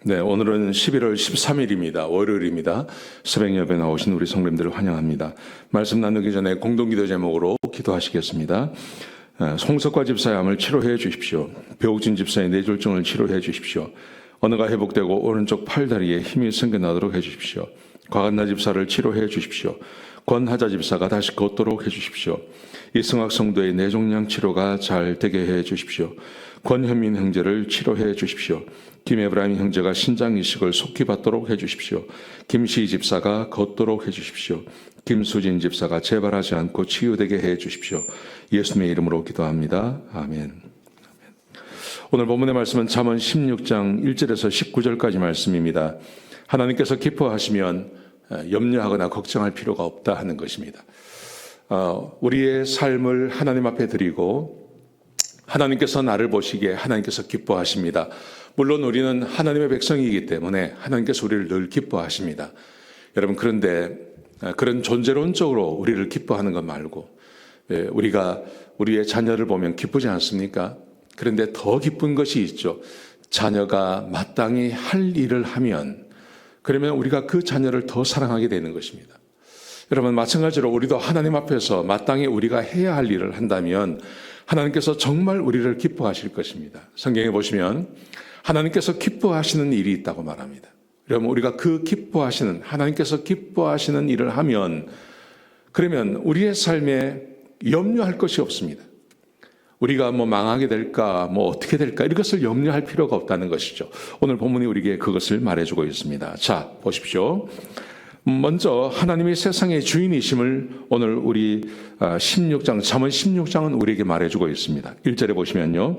네, 오늘은 11월 13일입니다. 월요일입니다. 새벽 예배 나오신 우리 성도님들을 환영합니다. 말씀 나누기 전에 공동기도 제목으로 기도하시겠습니다. 송석과 집사의 암을 치료해 주십시오. 배옥진 집사의 뇌졸중을 치료해 주십시오. 언어가 회복되고 오른쪽 팔다리에 힘이 생겨나도록 해 주십시오. 과간나 집사를 치료해 주십시오. 권하자 집사가 다시 걷도록 해 주십시오. 이승학 성도의 뇌종양 치료가 잘 되게 해 주십시오. 권현민 형제를 치료해 주십시오. 김에브라임 형제가 신장 이식을 속히 받도록 해 주십시오. 김시희 집사가 걷도록 해 주십시오. 김수진 집사가 재발하지 않고 치유되게 해 주십시오. 예수님의 이름으로 기도합니다. 아멘. 오늘 본문의 말씀은 잠언 16장 1절에서 19절까지 말씀입니다. 하나님께서 기뻐하시면 염려하거나 걱정할 필요가 없다 하는 것입니다. 우리의 삶을 하나님 앞에 드리고 하나님께서 나를 보시기에 하나님께서 기뻐하십니다. 물론 우리는 하나님의 백성이기 때문에 하나님께서 우리를 늘 기뻐하십니다. 여러분, 그런데 그런 존재론적으로 우리를 기뻐하는 것 말고 우리가 우리의 자녀를 보면 기쁘지 않습니까? 그런데 더 기쁜 것이 있죠. 자녀가 마땅히 할 일을 하면 그러면 우리가 그 자녀를 더 사랑하게 되는 것입니다. 여러분, 마찬가지로 우리도 하나님 앞에서 마땅히 우리가 해야 할 일을 한다면 하나님께서 정말 우리를 기뻐하실 것입니다. 성경에 보시면 하나님께서 기뻐하시는 일이 있다고 말합니다. 그러면 우리가 그 기뻐하시는, 하나님께서 기뻐하시는 일을 하면 그러면 우리의 삶에 염려할 것이 없습니다. 우리가 망하게 될까, 어떻게 될까, 이것을 염려할 필요가 없다는 것이죠. 오늘 본문이 우리에게 그것을 말해주고 있습니다. 자, 보십시오. 먼저 하나님이 세상의 주인이심을 오늘 우리 16장, 잠언 16장은 우리에게 말해주고 있습니다. 1절에 보시면요.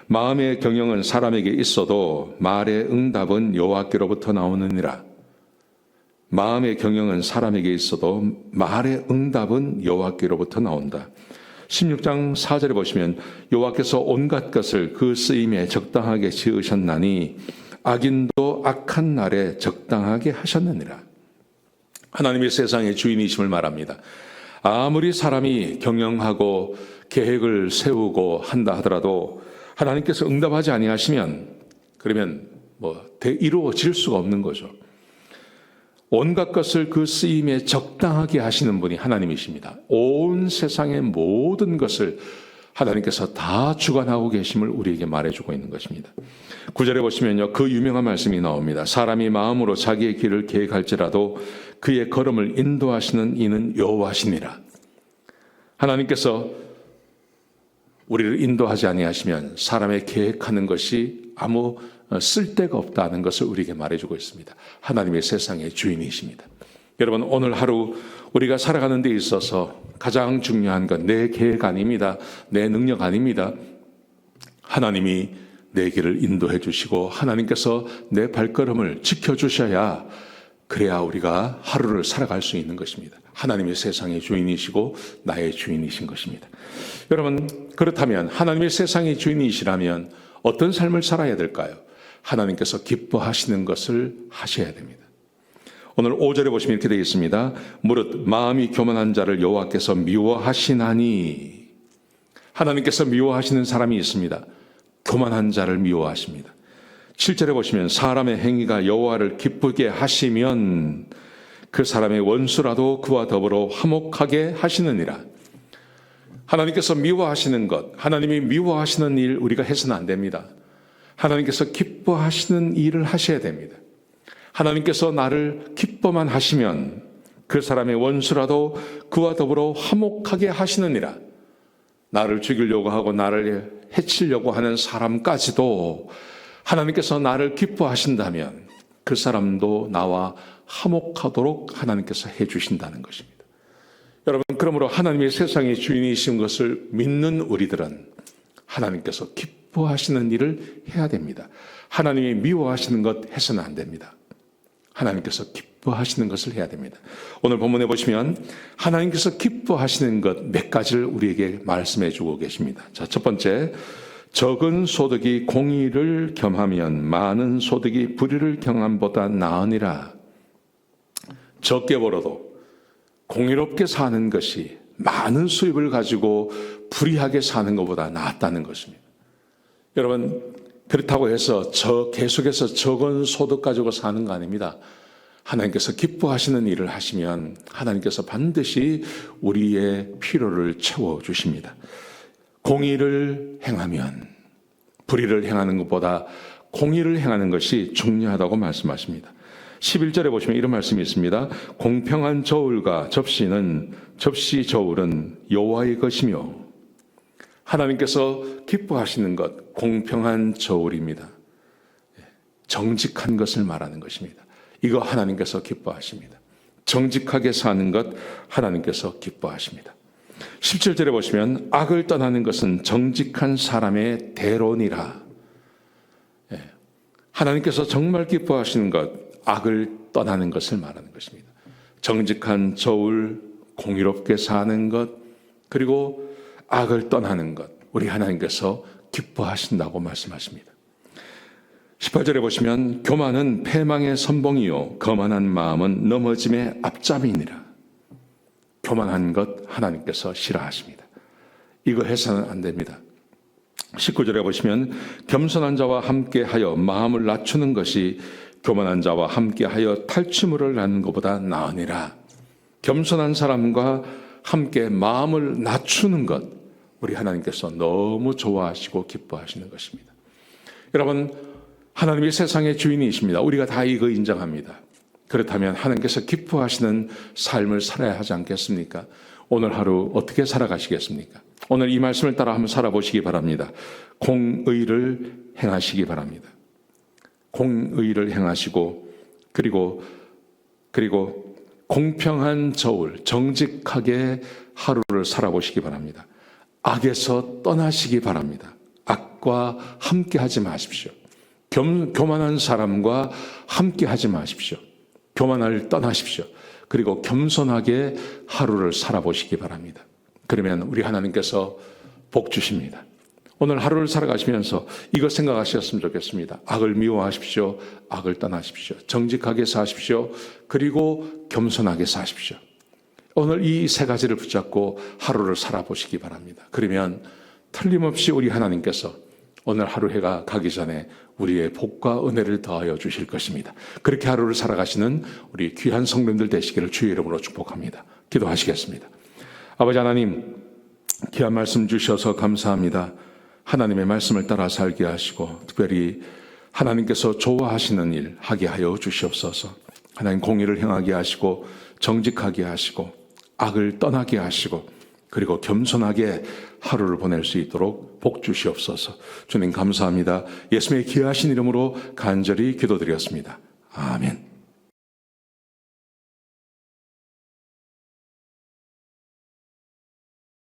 마음의 경영은 사람에게 있어도 말의 응답은 여호와께로부터 나오느니라. 마음의 경영은 사람에게 있어도 말의 응답은 여호와께로부터 나온다. 16장 4절에 보시면 여호와께서 온갖 것을 그 쓰임에 적당하게 지으셨나니 악인도 악한 날에 적당하게 하셨느니라. 하나님이 세상의 주인이심을 말합니다. 아무리 사람이 경영하고 계획을 세우고 한다 하더라도 하나님께서 응답하지 아니하시면 그러면 이루어질 수가 없는 거죠. 온갖 것을 그 쓰임에 적당하게 하시는 분이 하나님이십니다. 온 세상의 모든 것을 하나님께서 다 주관하고 계심을 우리에게 말해주고 있는 것입니다. 9절에 보시면요, 그 유명한 말씀이 나옵니다. 사람이 마음으로 자기의 길을 계획할지라도 그의 걸음을 인도하시는 이는 여호와시니라. 하나님께서 우리를 인도하지 아니하시면 사람의 계획하는 것이 아무 쓸데가 없다는 것을 우리에게 말해주고 있습니다. 하나님의 세상의 주인이십니다. 여러분, 오늘 하루 우리가 살아가는 데 있어서 가장 중요한 건 내 계획 아닙니다. 내 능력 아닙니다. 하나님이 내 길을 인도해 주시고 하나님께서 내 발걸음을 지켜주셔야 그래야 우리가 하루를 살아갈 수 있는 것입니다. 하나님의 세상의 주인이시고 나의 주인이신 것입니다. 여러분, 그렇다면 하나님의 세상의 주인이시라면 어떤 삶을 살아야 될까요? 하나님께서 기뻐하시는 것을 하셔야 됩니다. 오늘 5절에 보시면 이렇게 되어 있습니다. 무릇 마음이 교만한 자를 여호와께서 미워하시나니. 하나님께서 미워하시는 사람이 있습니다. 교만한 자를 미워하십니다. 7절에 보시면 사람의 행위가 여호와를 기쁘게 하시면 그 사람의 원수라도 그와 더불어 화목하게 하시느니라. 하나님께서 미워하시는 것, 하나님이 미워하시는 일 우리가 해서는 안 됩니다. 하나님께서 기뻐하시는 일을 하셔야 됩니다. 하나님께서 나를 기뻐만 하시면 그 사람의 원수라도 그와 더불어 화목하게 하시느니라. 나를 죽이려고 하고 나를 해치려고 하는 사람까지도 하나님께서 나를 기뻐하신다면 그 사람도 나와 화목하도록 하나님께서 해주신다는 것입니다. 여러분, 그러므로 하나님의 세상의 주인이신 것을 믿는 우리들은 하나님께서 기뻐하시는 일을 해야 됩니다. 하나님이 미워하시는 것 해서는 안 됩니다. 하나님께서 기뻐하시는 것을 해야 됩니다. 오늘 본문에 보시면 하나님께서 기뻐하시는 것 몇 가지를 우리에게 말씀해 주고 계십니다. 자, 첫 번째, 적은 소득이 공의를 겸하면 많은 소득이 불의를 경함보다 나으니라. 적게 벌어도 공의롭게 사는 것이 많은 수입을 가지고 불의하게 사는 것보다 낫다는 것입니다. 여러분, 그렇다고 해서 계속해서 적은 소득 가지고 사는 거 아닙니다. 하나님께서 기뻐하시는 일을 하시면 하나님께서 반드시 우리의 필요를 채워주십니다. 공의를 행하면 불의를 행하는 것보다 공의를 행하는 것이 중요하다고 말씀하십니다. 11절에 보시면 이런 말씀이 있습니다. 공평한 저울과 접시 저울은 여호와의 것이며, 하나님께서 기뻐하시는 것, 공평한 저울입니다. 정직한 것을 말하는 것입니다. 이거 하나님께서 기뻐하십니다. 정직하게 사는 것 하나님께서 기뻐하십니다. 17절에 보시면 악을 떠나는 것은 정직한 사람의 대론이라. 하나님께서 정말 기뻐하시는 것, 악을 떠나는 것을 말하는 것입니다. 정직한 저울, 공의롭게 사는 것, 그리고 악을 떠나는 것, 우리 하나님께서 기뻐하신다고 말씀하십니다. 18절에 보시면 교만은 패망의 선봉이요 거만한 마음은 넘어짐의 앞잡이니라. 교만한 것 하나님께서 싫어하십니다. 이거 해서는 안 됩니다. 19절에 보시면 겸손한 자와 함께하여 마음을 낮추는 것이 교만한 자와 함께하여 탈취물을 낳는 것보다 나으니라. 겸손한 사람과 함께 마음을 낮추는 것, 우리 하나님께서 너무 좋아하시고 기뻐하시는 것입니다. 여러분, 하나님이 세상의 주인이십니다. 우리가 다 이거 인정합니다. 그렇다면 하나님께서 기뻐하시는 삶을 살아야 하지 않겠습니까? 오늘 하루 어떻게 살아가시겠습니까? 오늘 이 말씀을 따라 한번 살아보시기 바랍니다. 공의를 행하시기 바랍니다. 공의를 행하시고 그리고 공평한 저울, 정직하게 하루를 살아보시기 바랍니다. 악에서 떠나시기 바랍니다. 악과 함께 하지 마십시오. 교만한 사람과 함께 하지 마십시오. 교만을 떠나십시오. 그리고 겸손하게 하루를 살아보시기 바랍니다. 그러면 우리 하나님께서 복 주십니다. 오늘 하루를 살아가시면서 이것 생각하셨으면 좋겠습니다. 악을 미워하십시오. 악을 떠나십시오. 정직하게 사십시오. 그리고 겸손하게 사십시오. 오늘 이 세 가지를 붙잡고 하루를 살아보시기 바랍니다. 그러면 틀림없이 우리 하나님께서 오늘 하루 해가 가기 전에 우리의 복과 은혜를 더하여 주실 것입니다. 그렇게 하루를 살아가시는 우리 귀한 성도님들 되시기를 주의 이름으로 축복합니다. 기도하시겠습니다. 아버지 하나님, 귀한 말씀 주셔서 감사합니다. 하나님의 말씀을 따라 살게 하시고 특별히 하나님께서 좋아하시는 일 하게 하여 주시옵소서. 하나님, 공의를 행하게 하시고 정직하게 하시고 악을 떠나게 하시고 그리고 겸손하게 하루를 보낼 수 있도록 복 주시옵소서. 주님 감사합니다. 예수님의 귀하신 이름으로 간절히 기도드렸습니다. 아멘.